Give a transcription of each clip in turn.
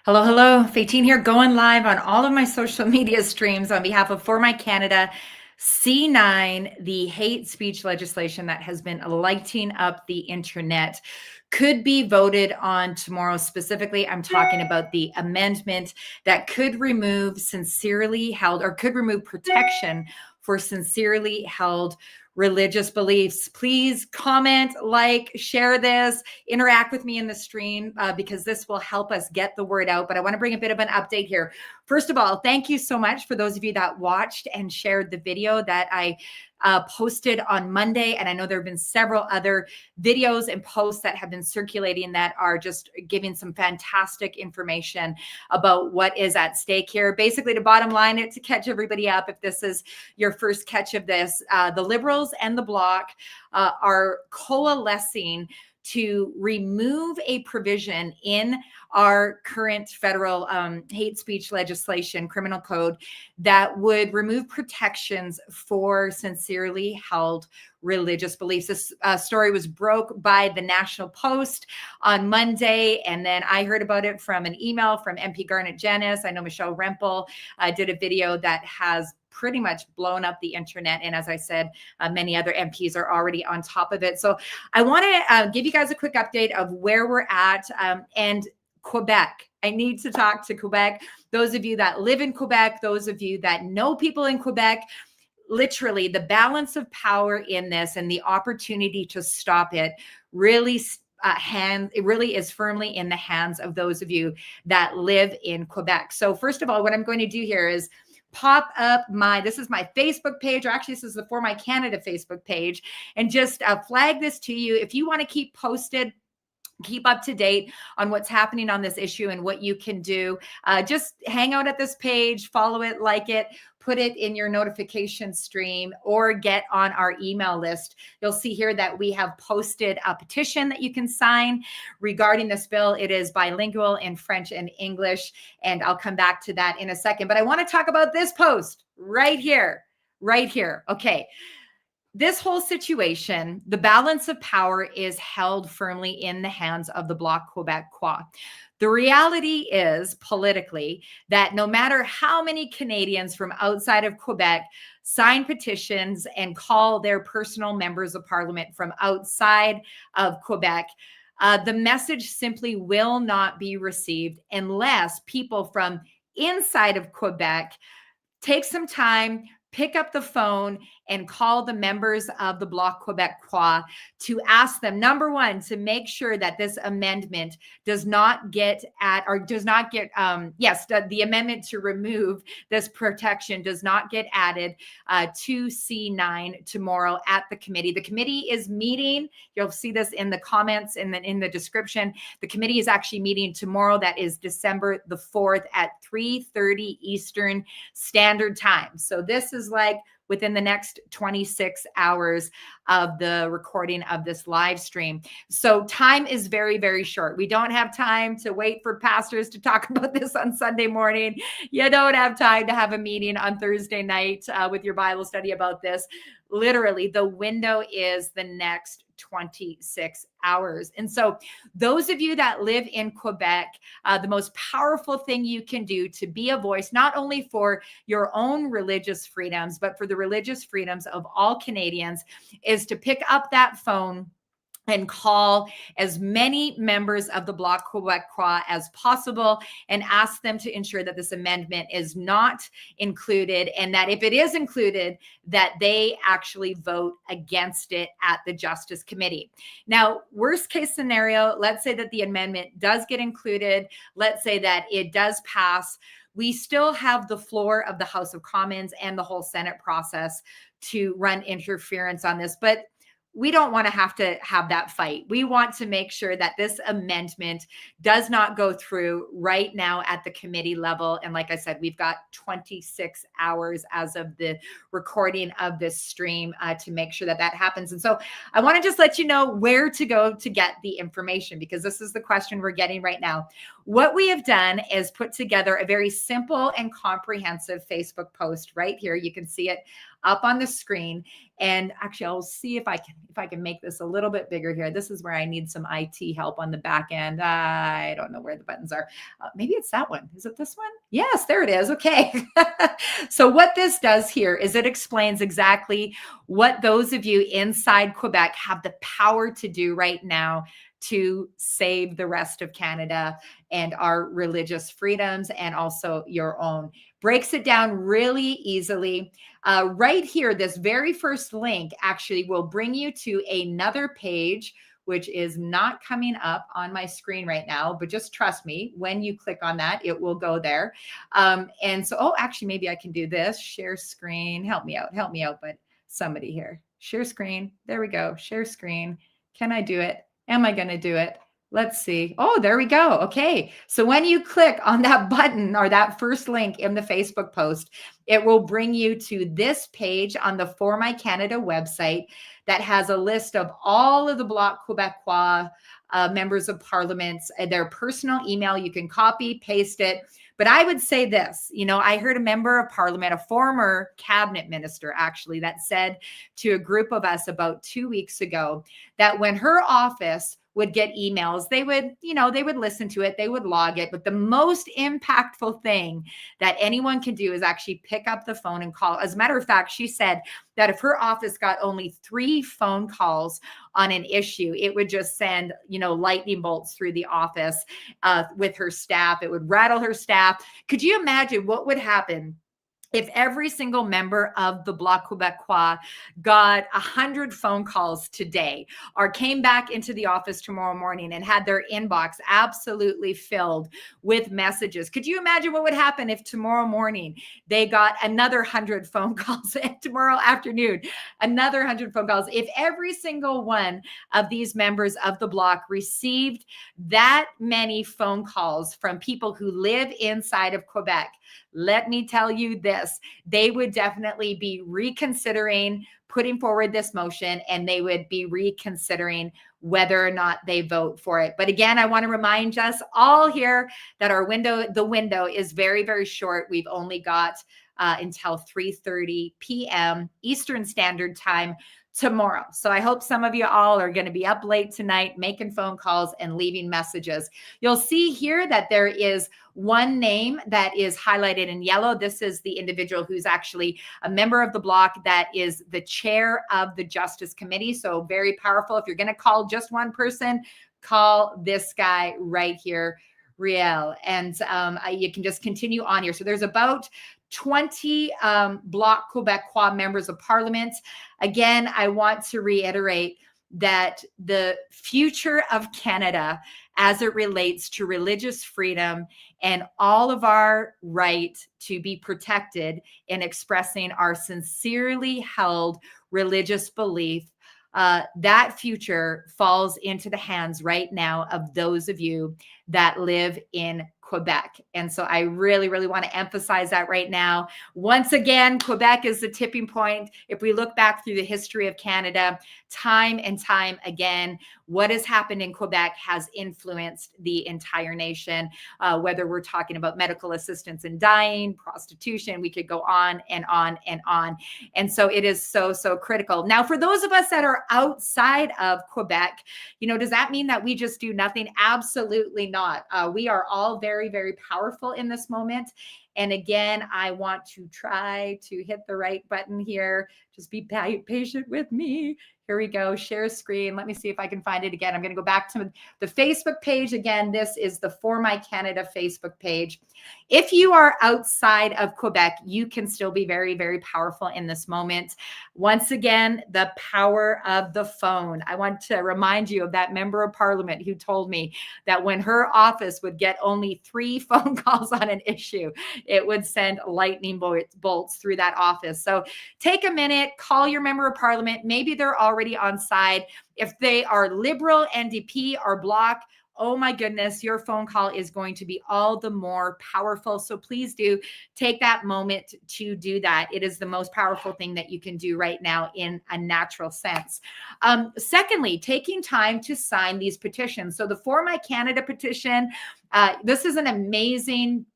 Hello, hello. Faitine here, going live on all of my social media streams on behalf of For My Canada. C-9, the hate speech legislation that has been lighting up the internet, could be voted on tomorrow. Specifically, I'm talking about the amendment that could remove sincerely held, or could remove protection for sincerely held religious beliefs. Please comment, like, share this, interact with me in the stream because this will help us get the word out. But I want to bring a bit of an update here. First of all, thank you so much for those of you that watched and shared the video that I posted on Monday. And I know there have been several other videos and posts that have been circulating that are just giving some fantastic information about what is at stake here. Basically, to bottom line it, to catch everybody up, if this is your first catch of this, the Liberals and the Bloc are coalescing to remove a provision in our current federal hate speech legislation, criminal code, that would remove protections for sincerely held religious beliefs. This story was broke by the National Post on Monday, and then I heard about it from an email from MP Garnet Janis. I know Michelle Rempel did a video that has pretty much blown up the internet. And as I said, many other MPs are already on top of it. So I want to give you guys a quick update of where we're at and Quebec. I need to talk to Quebec. Those of you that live in Quebec, those of you that know people in Quebec, literally the balance of power in this and the opportunity to stop it really it really is firmly in the hands of those of you that live in Quebec. So first of all, what I'm going to do here is pop up this is my Facebook page, or actually this is the For My Canada Facebook page, and just flag this to you. If you want to keep posted, keep up to date on what's happening on this issue and what you can do, just hang out at this page, follow it, like it, put it in your notification stream, or get on our email list. You'll see here that we have posted a petition that you can sign regarding this bill. It is bilingual in French and English, and I'll come back to that in a second. But I want to talk about this post right here, right here. Okay. This whole situation, the balance of power is held firmly in the hands of the Bloc Québécois. The reality is politically that no matter how many Canadians from outside of Quebec sign petitions and call their personal members of parliament from outside of Quebec, the message simply will not be received unless people from inside of Quebec take some time, pick up the phone and call the members of the Bloc Québécois to ask them, number one, to make sure that this amendment does not get the amendment to remove this protection does not get added to C-9 tomorrow at the committee. The committee is meeting. You'll see this in the comments and then in the description. The committee is actually meeting tomorrow. That is December the 4th at 3:30 Eastern Standard Time. So this is like within the next 26 hours of the recording of this live stream. So time is very, very short. We don't have time to wait for pastors to talk about this on Sunday morning. You don't have time to have a meeting on Thursday night with your Bible study about this. Literally, the window is the next 26 hours. And so those of you that live in Quebec, the most powerful thing you can do to be a voice, not only for your own religious freedoms, but for the religious freedoms of all Canadians, is to pick up that phone and call as many members of the Bloc Québécois as possible and ask them to ensure that this amendment is not included, and that if it is included, that they actually vote against it at the Justice Committee. Now, worst case scenario, let's say that the amendment does get included. Let's say that it does pass. We still have the floor of the House of Commons and the whole Senate process to run interference on this. But we don't want to have that fight. We want to make sure that this amendment does not go through right now at the committee level. And like I said, we've got 26 hours as of the recording of this stream to make sure that that happens. And so I want to just let you know where to go to get the information, because this is the question we're getting right now. what we have done is put together a very simple and comprehensive Facebook post right here. You can see it up on the screen. And actually, I'll see if I can make this a little bit bigger here. This is where I need some IT help on the back end. I don't know where the buttons are. Maybe it's that one. Is it this one? Yes, there it is. Okay. So what this does here is it explains exactly what those of you inside Quebec have the power to do right now to save the rest of Canada and our religious freedoms and also your own. Breaks it down really easily. Right here, this very first link actually will bring you to another page, which is not coming up on my screen right now, but just trust me, when you click on that, it will go there. And so, oh, actually, maybe I can do this. Share screen. Help me out, but somebody here. Share screen. There we go. Share screen. Can I do it? Am I going to do it? Let's see. Oh, there we go. Okay. So when you click on that button or that first link in the Facebook post, it will bring you to this page on the For My Canada website that has a list of all of the Bloc Québécois members of parliament, their personal email. You can copy, paste it. But I would say this, I heard a member of parliament, a former cabinet minister actually, that said to a group of us about 2 weeks ago that when her office would get emails, they would listen to it, they would log it. But the most impactful thing that anyone can do is actually pick up the phone and call. As a matter of fact, she said that if her office got only 3 phone calls on an issue, it would just send, lightning bolts through the office with her staff. It would rattle her staff. Could you imagine what would happen if every single member of the Bloc Québécois got 100 phone calls today or came back into the office tomorrow morning and had their inbox absolutely filled with messages? Could you imagine what would happen if tomorrow morning they got another 100 phone calls and tomorrow afternoon, another 100 phone calls? If every single one of these members of the Bloc received that many phone calls from people who live inside of Quebec, let me tell you this, they would definitely be reconsidering putting forward this motion, and they would be reconsidering whether or not they vote for it. But again, I want to remind us all here that the window is very, very short. We've only got until 3:30 p.m. Eastern Standard Time tomorrow. So I hope some of you all are going to be up late tonight, making phone calls and leaving messages. You'll see here that there is one name that is highlighted in yellow. This is the individual who's actually a member of the Bloc that is the chair of the Justice Committee. So very powerful. If you're going to call just one person, call this guy right here, Riel. And you can just continue on here. So there's about 20 Bloc Québécois members of parliament. Again, I want to reiterate that the future of Canada as it relates to religious freedom and all of our right to be protected in expressing our sincerely held religious belief, that future falls into the hands right now of those of you that live in Quebec. And so I really, really want to emphasize that right now. Once again, Quebec is the tipping point. If we look back through the history of Canada, time and time again, what has happened in Quebec has influenced the entire nation, whether we're talking about medical assistance in dying, prostitution, we could go on and on and on. And so it is so, so critical. Now, for those of us that are outside of Quebec, does that mean that we just do nothing? Absolutely not. We are all very, very powerful in this moment. And again, I want to try to hit the right button here. Just be patient with me. Here we go. Share screen. Let me see if I can find it again. I'm going to go back to the Facebook page. Again, this is the For My Canada Facebook page. If you are outside of Quebec, you can still be very, very powerful in this moment. Once again, the power of the phone. I want to remind you of that member of parliament who told me that when her office would get only 3 phone calls on an issue, it would send lightning bolts through that office. So take a minute, call your member of parliament. Maybe they're already on side. If they are Liberal, NDP, or Bloc, oh my goodness, your phone call is going to be all the more powerful. So please do take that moment to do that. It is the most powerful thing that you can do right now in a natural sense. Secondly, taking time to sign these petitions. So the For My Canada petition, this is an amazing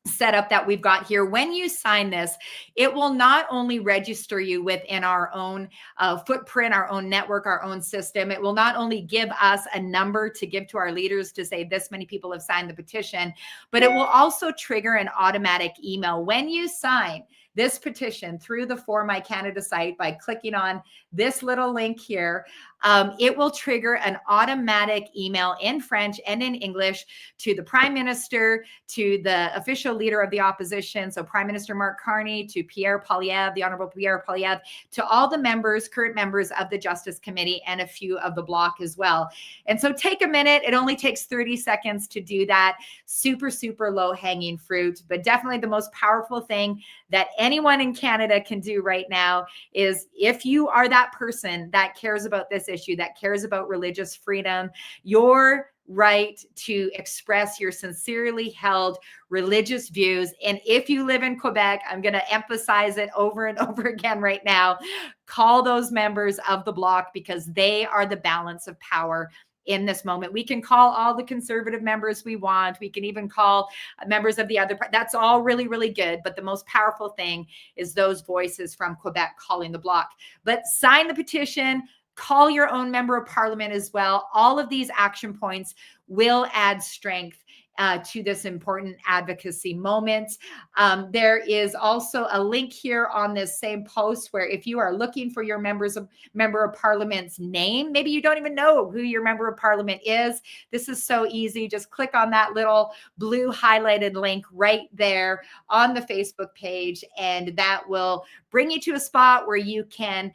setup that we've got here. When you sign this, it will not only register you within our own footprint, our own network, our own system. It will not only give us a number to give to our leaders to say this many people have signed the petition, but it will also trigger an automatic email. When you sign this petition through the For My Canada site by clicking on this little link here, it will trigger an automatic email in French and in English to the Prime Minister, to the official leader of the opposition, so Prime Minister Mark Carney, to Pierre Poilievre, the Honorable Pierre Poilievre, to all the members, current members of the Justice Committee, and a few of the Bloc as well. And so take a minute. It only takes 30 seconds to do that. Super, super low hanging fruit, but definitely the most powerful thing that anyone in Canada can do right now is, if you are that person that cares about this issue, that cares about religious freedom, your right to express your sincerely held religious views. And if you live in Quebec, I'm going to emphasize it over and over again right now, call those members of the Bloc, because they are the balance of power in this moment. We can call all the Conservative members we want. We can even call members of the other. That's all really, really good. But the most powerful thing is those voices from Quebec calling the Bloc. But sign the petition, call your own member of parliament as well. All of these action points will add strength to this important advocacy moment. There is also a link here on this same post where, if you are looking for your member of parliament's name, maybe you don't even know who your member of parliament is. This is so easy. Just click on that little blue highlighted link right there on the Facebook page, and that will bring you to a spot where you can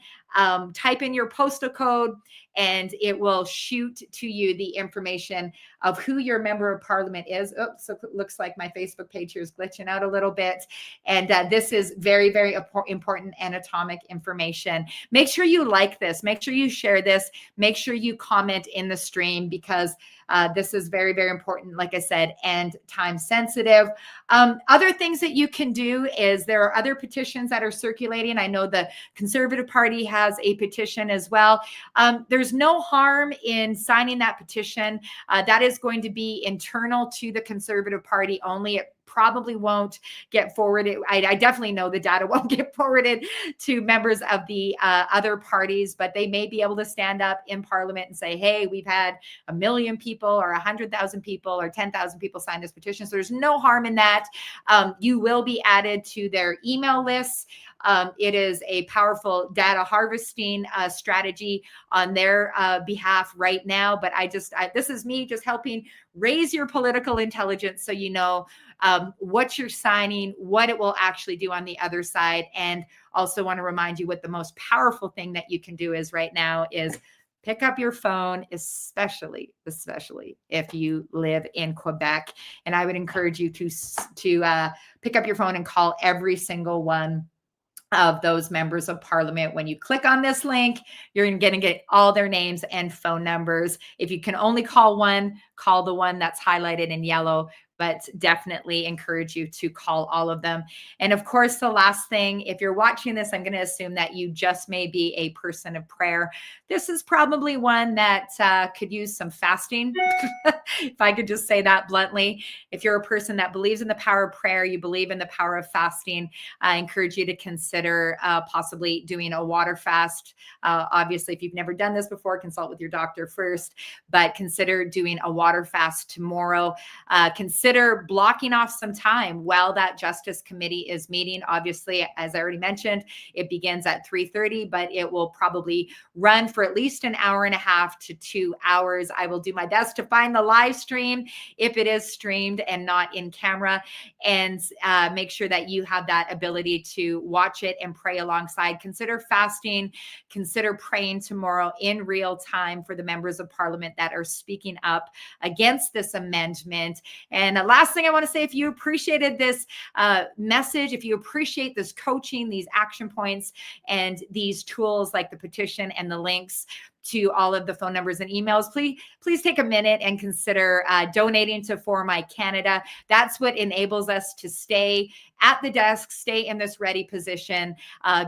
type in your postal code, and it will shoot to you the information of who your member of parliament is. Oops, so it looks like my Facebook page here is glitching out a little bit. And this is very, very important anatomic information. Make sure you like this. Make sure you share this. Make sure you comment in the stream, because this is very, very important, like I said, and time sensitive. Other things that you can do is, there are other petitions that are circulating. I know the Conservative Party has a petition as well. There's no harm in signing that petition. That is going to be internal to the Conservative Party only. It probably won't get forwarded. I definitely know the data won't get forwarded to members of the other parties, but they may be able to stand up in Parliament and say, hey, we've had 1 million people or 100,000 people or 10,000 people sign this petition. So there's no harm in that. You will be added to their email lists. It is a powerful data harvesting strategy on their behalf right now. But this is me just helping raise your political intelligence, so you know what you're signing, what it will actually do on the other side. And also want to remind you what the most powerful thing that you can do is right now is pick up your phone, especially if you live in Quebec. And I would encourage you to pick up your phone and call every single one of those members of parliament. When you click on this link, you're going to get all their names and phone numbers. If you can only call one, call the one that's highlighted in yellow, but definitely encourage you to call all of them. And of course, the last thing, if you're watching this, I'm going to assume that you just may be a person of prayer. This is probably one that could use some fasting, if I could just say that bluntly. If you're a person that believes in the power of prayer, you believe in the power of fasting, I encourage you to consider possibly doing a water fast. Obviously, if you've never done this before, consult with your doctor first, but consider doing a water fast tomorrow. Consider blocking off some time while that Justice Committee is meeting. Obviously, as I already mentioned, it begins at 3:30, but it will probably run for at least an hour and a half to 2 hours. I will do my best to find the live stream if it is streamed and not in camera, and make sure that you have that ability to watch it and pray alongside. Consider fasting, consider praying tomorrow in real time for the members of parliament that are speaking up against this amendment. And the last thing I want to say, if you appreciated this message, if you appreciate this coaching, these action points, and these tools like the petition and the links, to all of the phone numbers and emails, please take a minute and consider donating to For My Canada. That's what enables us to stay at the desk, stay in this ready position,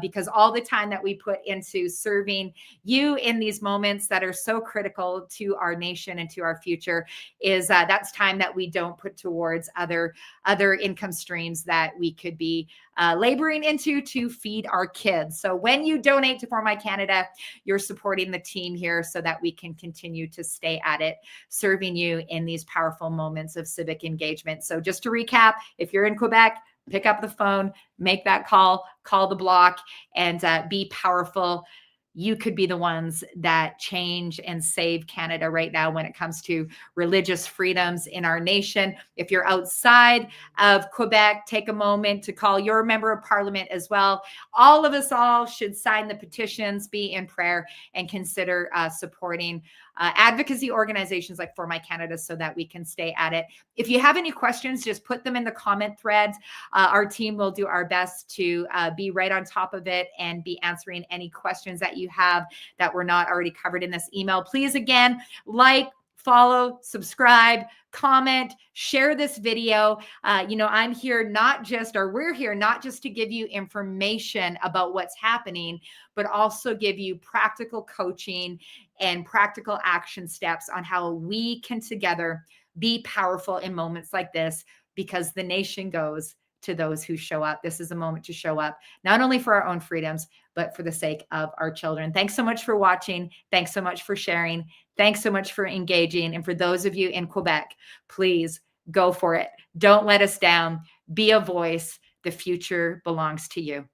because all the time that we put into serving you in these moments that are so critical to our nation and to our future is that's time that we don't put towards other income streams that we could be laboring into to feed our kids. So when you donate to For My Canada, you're supporting the team here so that we can continue to stay at it, serving you in these powerful moments of civic engagement. So just to recap, if you're in Quebec, pick up the phone, make that call the Bloc, and be powerful. You could be the ones that change and save Canada right now when it comes to religious freedoms in our nation. If you're outside of Quebec, take a moment to call your member of parliament as well. All of us all should sign the petitions, be in prayer, and consider supporting advocacy organizations like For My Canada so that we can stay at it. If you have any questions, just put them in the comment threads. Our team will do our best to be right on top of it and be answering any questions that you have that were not already covered in this email. Please, again, like, follow, subscribe, comment, share this video. I'm here we're here not just to give you information about what's happening, but also give you practical coaching and practical action steps on how we can together be powerful in moments like this, because the nation goes to those who show up. This is a moment to show up, not only for our own freedoms, but for the sake of our children. Thanks so much for watching. Thanks so much for sharing. Thanks so much for engaging. And for those of you in Quebec, please go for it. Don't let us down. Be a voice. The future belongs to you.